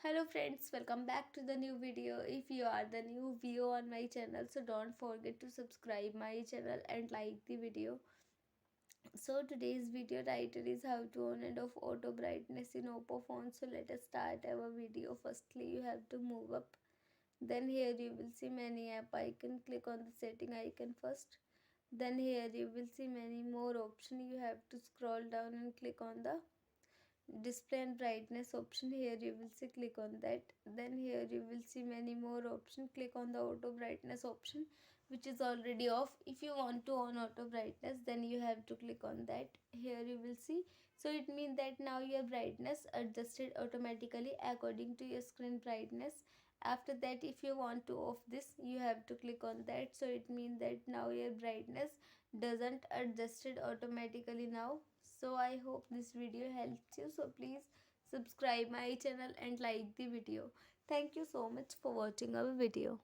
Hello friends, welcome back to the new video. If you are the new viewer on my channel, so don't forget to subscribe my channel and like the video. So today's video title is how to on and off auto brightness in Oppo phone. So let us start our video. Firstly, you have to move up. Then here you will see many app icon. Click on the setting icon first. Then here you will see many more options. You have to scroll down and click on the display and brightness option. Here you will see, click on that. Then here you will see many more options. Click on the auto brightness option, which is already off. If you want to on auto brightness, then you have to click on that. Here you will see, so it means that now your brightness adjusted automatically according to your screen brightness. After that, if you want to off this, you have to click on that. So it means that now your brightness doesn't adjusted automatically now. So I hope this video helps you. So please subscribe my channel and like the video. Thank you so much for watching our video.